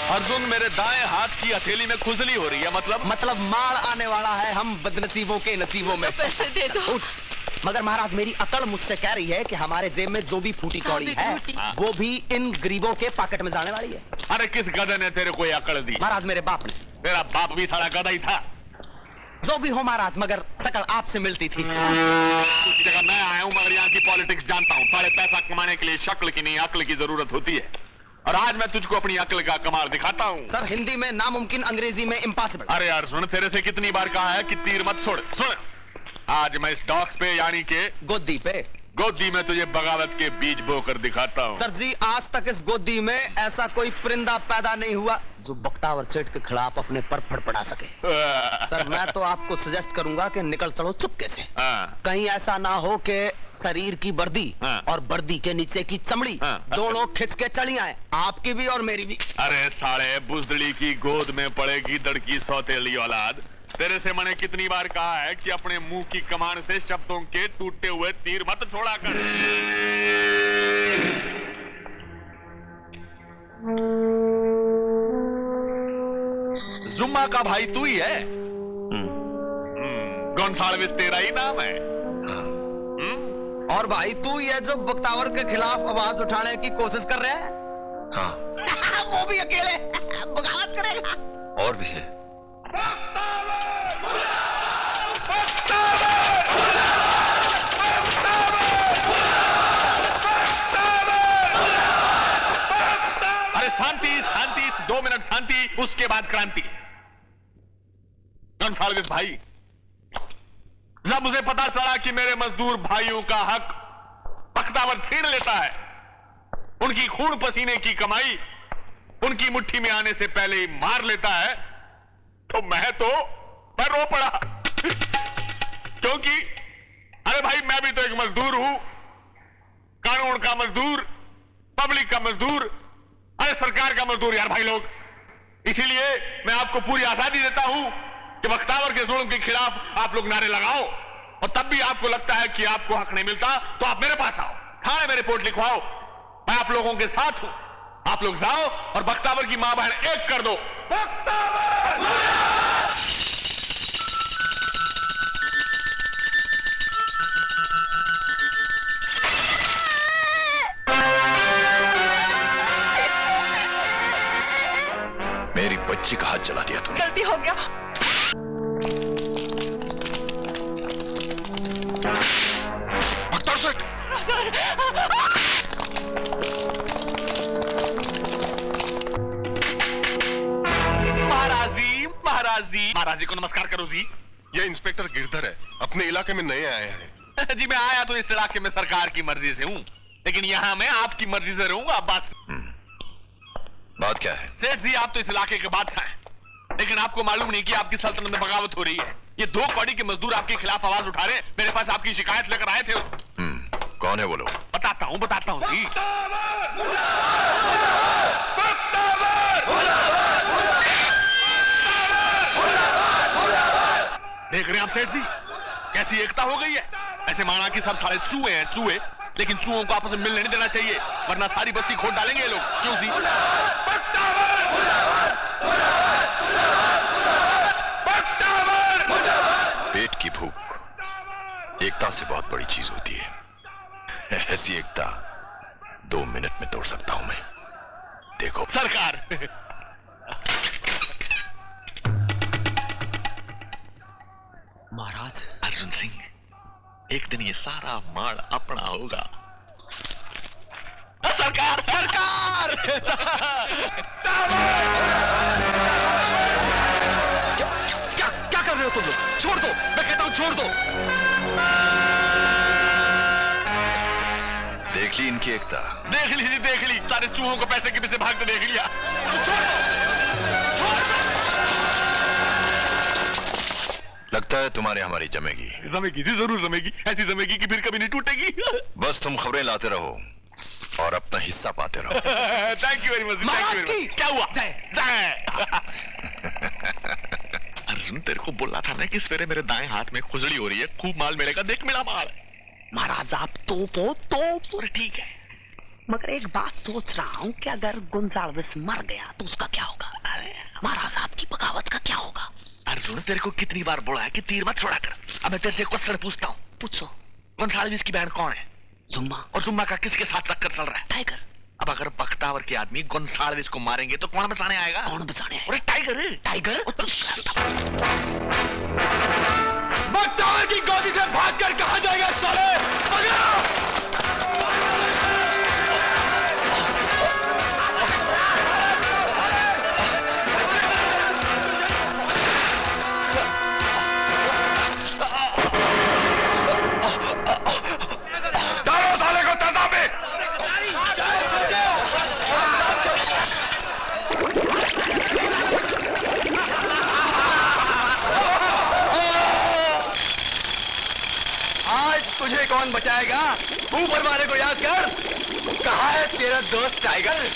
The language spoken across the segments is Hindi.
अर्जुन, मेरे दाएं हाथ की हथेली में खुजली हो रही है। मतलब माल आने वाला है हम बदनसीबों के नसीबों में। पैसे दे दो। मगर महाराज, मेरी अकड़ मुझसे कह रही है कि हमारे जेब में जो भी फूटी कौड़ी है वो भी इन गरीबों के पॉकेट में जाने वाली है। अरे किस गधे ने तेरे को ये अकड़ दी? महाराज, मेरे बाप ने। तेरा बाप भी सारा गधा ही था। जो भी हो महाराज, मगर शकल आपसे मिलती थी। उसी जगह मैं आया हूँ, मगर यहाँ की पॉलिटिक्स जानता हूँ। साढ़े पैसा कमाने के लिए शक्ल की नहीं, अक्ल की जरूरत होती है। और आज मैं तुझको अपनी अक्ल का कमाल दिखाता हूँ। सर, हिंदी में नामुमकिन, अंग्रेजी में इम्पॉसिबल। अरे यार सुन, तेरे से कितनी बार कहा है कि तीर मत छोड़। सुन, आज मैं इस डॉक्स पे यानी के गोदी में तुझे बगावत के बीज बोकर दिखाता हूँ। सर जी, आज तक इस गोदी में ऐसा कोई परिंदा पैदा नहीं हुआ जो बख्तावर सेठ के खिलाफ अपने पर फड़फड़ा सके। सर, मैं तो आपको सजेस्ट करूंगा कि निकल चलो चुपके से। कहीं ऐसा ना हो कि शरीर की वर्दी और वर्दी के नीचे की चमड़ी दोनों खिंच के चली आए, आपकी भी और मेरी भी। अरे साले बुजदड़ी की गोद में पड़ेगी दड़की सौतेली औलाद। तेरे से मैंने कितनी बार कहा है कि अपने मुंह की कमान से शब्दों के टूटे हुए तीर मत छोड़ा कर। जुम्मा का भाई तू ही है? गोंसाल्विस तेरा ही नाम है? और भाई तू ही है जो बख्तावर के खिलाफ आवाज उठाने की कोशिश कर रहे हैं? हाँ। वो भी अकेले बगावत करेगा? और भी है। अरे शांति शांति, 2 मिनट शांति, उसके बाद क्रांति। गोंसाल्विस भाई, जब मुझे पता चला कि मेरे मजदूर भाइयों का हक बख्तावर छीन लेता है, उनकी खून पसीने की कमाई उनकी मुट्ठी में आने से पहले ही मार लेता है, तो मैं रो पड़ा। क्योंकि अरे भाई, मैं भी तो एक मजदूर हूं, कानून का मजदूर, पब्लिक का मजदूर, अरे सरकार का मजदूर यार भाई लोग। इसीलिए मैं आपको पूरी आजादी देता हूं कि बख्तावर के जुल्म के खिलाफ आप लोग नारे लगाओ, और तब भी आपको लगता है कि आपको हक नहीं मिलता तो आप मेरे पास आओ, थाने में रिपोर्ट लिखवाओ। मैं आप लोगों के साथ हूं। आप लोग जाओ और बख्तावर की मां बहन एक कर दो। मेरी बच्ची का हाथ जला दिया तूने। गलती हो गया। बख्तावर सेठ! महाराजी को नमस्कार करो जी। ये इंस्पेक्टर गिरधर है, अपने इलाके में नए आए हैं। जी मैं आया तो इस इलाके में सरकार की मर्जी से हूँ, लेकिन यहाँ मैं आपकी मर्जी से रहूंगा। बात क्या है? सेठ जी, आप तो इस इलाके के बादशाह हैं, लेकिन आपको मालूम नहीं कि आपकी सल्तनत में बगावत हो रही है। ये 2 कौड़ी के मजदूर आपके खिलाफ आवाज उठा रहे, मेरे पास आपकी शिकायत लेकर आए थे। कौन है वो लोग? बताता हूँ जी। देख रहे हैं आप सेठ जी, कैसी एकता हो गई है। ऐसे माना कि सब सारे चूहे हैं, चूहे, लेकिन चूहों को आपस में मिलने नहीं देना चाहिए, वरना सारी बस्ती खोद डालेंगे ये लोग। क्यों जी? पेट की भूख एकता से बहुत बड़ी चीज होती है। ऐसी एकता 2 मिनट में तोड़ सकता हूं मैं। देखो सरकार। महाराज, अर्जुन सिंह, एक दिन ये सारा माड़ अपना होगा। सरकार सरकार! क्या कर रहे हो तुम लोग? छोड़ दो, मैं कहता हूं छोड़ दो। देख ली इनकी एकता? देख ली जी, देख ली। सारे चूहों को पैसे के पीछे भागते देख लिया। लगता है तुम्हारे हमारी जमेगी। जमेगी जी, जरूर जमेगी। ऐसी जमेगी कि फिर कभी नहीं टूटेगी। बस तुम खबरें लाते रहो और अपना हिस्सा पाते रहो। Thank you very much. क्या हुआ? अर्जुन, तेरे को बोलना था ना कि सवेरे मेरे दाएं हाथ में खुजली हो रही है, खूब माल मिलेगा, देख मेरा माल। महाराज, आप तोप हो, तोप। और ठीक है, मगर एक बात सोच रहा हूँ कि अगर गोंजाल्विस मर गया तो उसका क्या होगा? अरे हमारा साहब की बगावत का क्या होगा? अर्जुन, तेरे को कितनी बार बोला है कि तीर मत छोड़ा कर। अब मैं तेरे से क्वेश्चन पूछता हूँ। पूछो। गोंजाल्विस की बहन कौन है? जुम्मा। और जुम्मा का किसके साथ चक्कर चल रहा है? टाइगर। अब अगर बख्तावर के आदमी गोंजाल्विस को मारेंगे तो कौन बचाने आएगा? कौन बचाने आएगा? अरे टाइगर। टाइगर? बख्तावर की गोदी से भागकर कहां जाएगा साले? डालो साले को तजा पे। आज तुझे कौन बचाएगा? ऊपर वाले को याद कर। कहाँ है तेरा दोस्त टाइगर?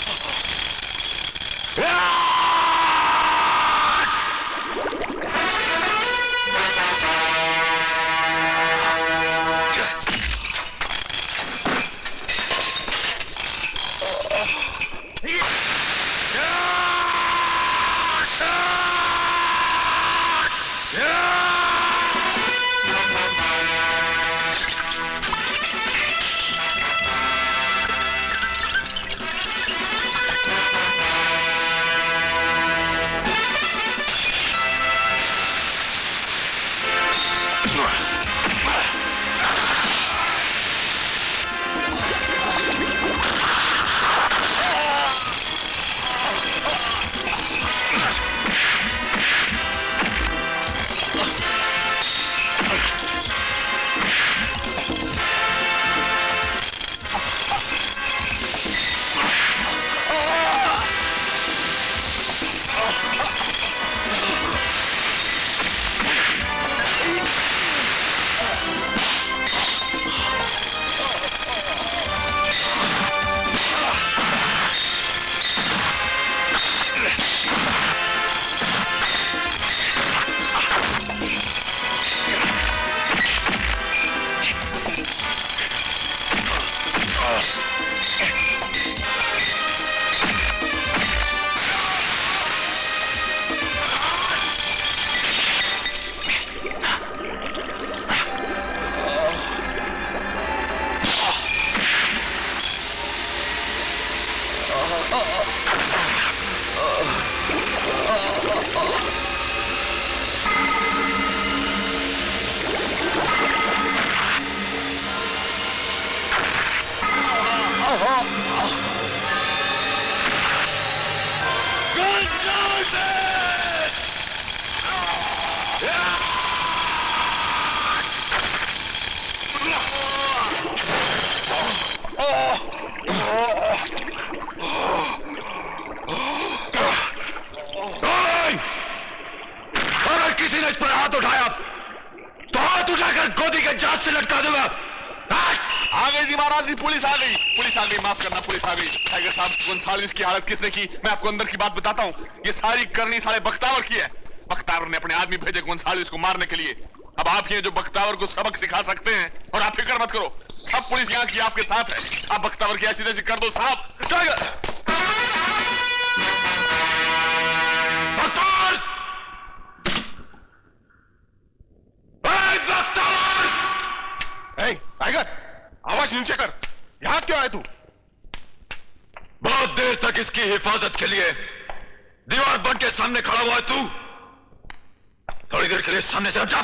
अगर किसी ने इस पर हाथ उठाया तो हाथ उठाकर गोदी के जांच से लटका दूंगा। आ गई जी महाराज जी, पुलिस आ गई, पुलिस आ गई, माफ करना, पुलिस आ गई। टाइगर साहब, गोंसाल्विस की हालत किसने की? मैं आपको अंदर की बात बताता हूँ। ये सारी करनी साले बख्तावर की है। बख्तावर ने अपने आदमी भेजे गोंसाल्विस को मारने के लिए। अब आप ही हैं जो बख्तावर को सबक सिखा सकते हैं। और आप फिक्र मत करो, सब पुलिस यहाँ की आपके साथ है। आप बख्तावर की ऐसी तैसी कर दो साहब। टाइगर बख्तावर! बख्तावर! टाइगर, आवाज नीचे कर। यहां क्यों आए तू? बहुत देर तक इसकी हिफाजत के लिए दीवार बन के सामने खड़ा हुआ है तू। थोड़ी देर के लिए सामने से हट जा।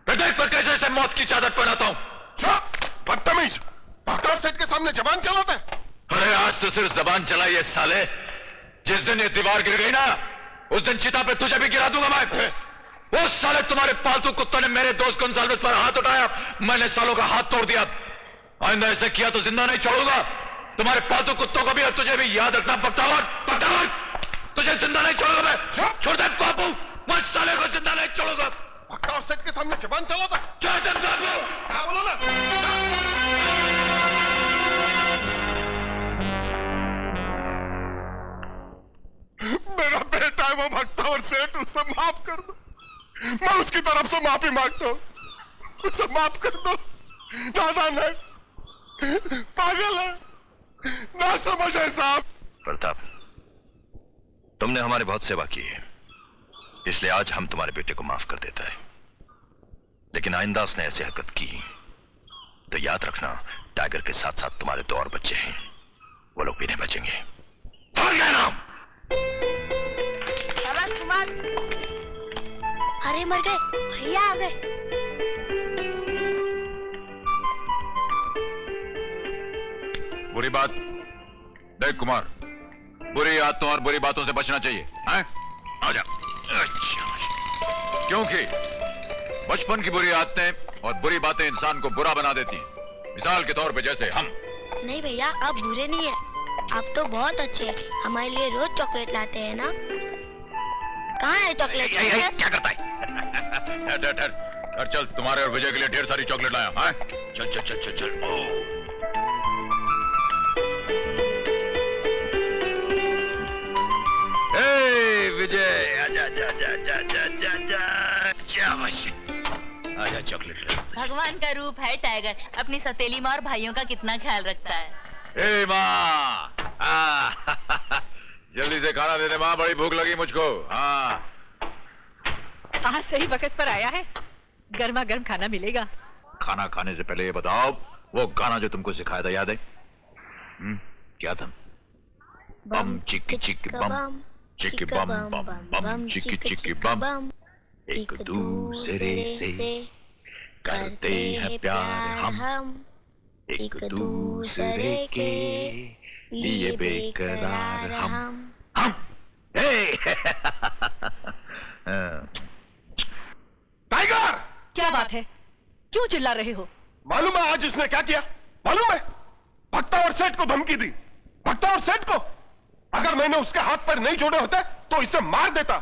मैं देख पर कैसे से मौत की चादर पहनाता हूं। बदतमीज, बख्तावर सेठ के सामने जबान चलाता है। अरे आज तो सिर्फ जबान चलाई है साले। जिस दिन ये दीवार गिर गई ना, उस दिन चिता पे तुझे भी गिरा दूंगा मैं। वो साले तुम्हारे पालतू कुत्तों ने मेरे दोस्त गोंसाल्विस पर हाथ उठाया, मैंने सालों का हाथ तोड़ दिया। आइंदा ऐसे किया तो जिंदा नहीं छोड़ूंगा। तुम्हारे पालतू कुत्तों को भी और तुझे भी याद रखना। बख्तावर, बख्तावर, तुझे जिंदा नहीं छोड़ूंगा मैं। छोड़ दे बाबू, मैं साले को जिंदा नहीं छोड़ूंगा। बख्तावर सेठ के सामने जबान चलाता है। क्या बाबू? क्या बोलो ना? मेरा बेटा है वो बख्तावर सेठ, उससे माफ कर दो। मैं उसकी तरफ से माफी मांगता हूँ, उससे माफ कर दो। दादा नहीं, पागल है, ना समझे साहब। प्रताप, तुमने हमारी बहुत सेवा की है, इसलिए आज हम तुम्हारे बेटे को माफ कर देता है। लेकिन आइंदा उसने ऐसी हरकत की तो याद रखना, टाइगर के साथ साथ तुम्हारे 2 और बच्चे हैं, वो लोग भी नहीं बचेंगे। समझ गए ना? अरे मर गए, भैया आ गए। बुरी बात देख कुमार, बुरी आदतों और बुरी बातों से बचना चाहिए, हैं? आ जा। क्योंकि बचपन की बुरी आदतें और बुरी बातें इंसान को बुरा बना देती हैं। मिसाल के तौर पे जैसे हम। नहीं भैया, आप बुरे नहीं है, आप तो बहुत अच्छे हैं। हमारे लिए रोज चॉकलेट लाते हैं ना। कहाँ है चॉकलेट? क्या करता है? ठहर ठहर ठहर, चल, तुम्हारे और विजय के लिए ढेर सारी चॉकलेट लाया। हाँ, चल चल चल चल चल। विजय, आजा आजा आजा आजा आजा आजा, आजा चॉकलेट ले। भगवान का रूप है टाइगर, अपनी सौतेली माँ और भाइयों का कितना ख्याल रखता है। ए माँ, जल्दी से खाना दे दे माँ, बड़ी भूख लगी मुझको। हाँ, आज सही वक्त पर आया है, गर्मा गर्म खाना मिलेगा। खाना खाने से पहले ये बताओ, वो गाना जो तुमको सिखाया था याद है? क्या था? बम चिक्की चिक्की बम, चिक्की बम बम बम, चिक्की चिक्की बम, एक दूसरे से करते हैं प्यार हम, एक दूसरे के लिए बेकरार हम। टाइगर! क्या बात है, क्यों चिल्ला रहे हो? मालूम है आज इसने क्या किया? मालूम है? भक्ता और सेठ को धमकी दी। भक्ता और सेठ को? अगर मैंने उसके हाथ पर नहीं जोड़े होते तो इसे मार देता।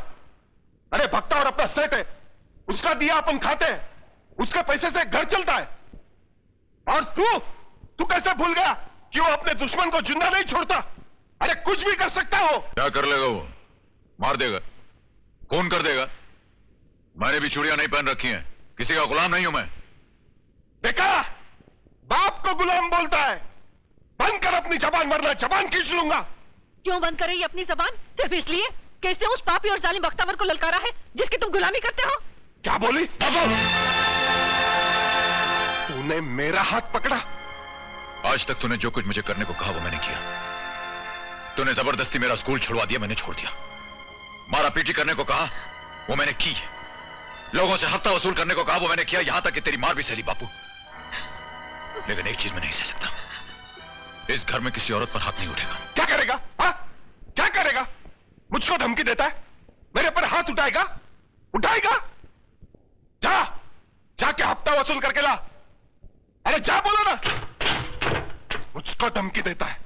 अरे भक्ता और अपना सेठ है, उसका दिया अपन खाते हैं, उसके पैसे से घर चलता है। और तू कैसे भूल गया कि वो अपने दुश्मन को जिंदा नहीं छोड़ता? अरे कुछ भी कर सकता हो। क्या कर लेगा वो? मार देगा, खून कर देगा। मैंने भी चूड़ियां नहीं पहन रखी हैं, किसी का गुलाम नहीं हूं मैं। देखा, बाप को गुलाम बोलता है। बंद कर अपनी जबान, वरना जबान खींच लूंगा। क्यों बंद करे ये अपनी जबान? सिर्फ इसलिए कि इसने उस पापी और जालिम बख्तावर को ललकारा है जिसकी तुम गुलामी करते हो। क्या बोली? तूने मेरा हाथ पकड़ा? आज तक तूने जो कुछ मुझे करने को कहा वो मैंने किया। तूने जबरदस्ती मेरा स्कूल छुड़वा दिया, मैंने छोड़ दिया। मारा पीटी करने को कहा वो मैंने की। लोगों से हफ्ता वसूल करने को कहा वो मैंने किया, यहां तक कि तेरी मार भी सही बापू। लेकिन एक चीज मैं नहीं सह सकता, इस घर में किसी औरत पर हाथ नहीं उठेगा। क्या करेगा? हाँ, क्या करेगा? मुझको धमकी देता है? मेरे पर हाथ उठाएगा? उठाएगा? जाके हफ्ता वसूल करके ला। अरे जा, बोलो ना। मुझको धमकी देता है।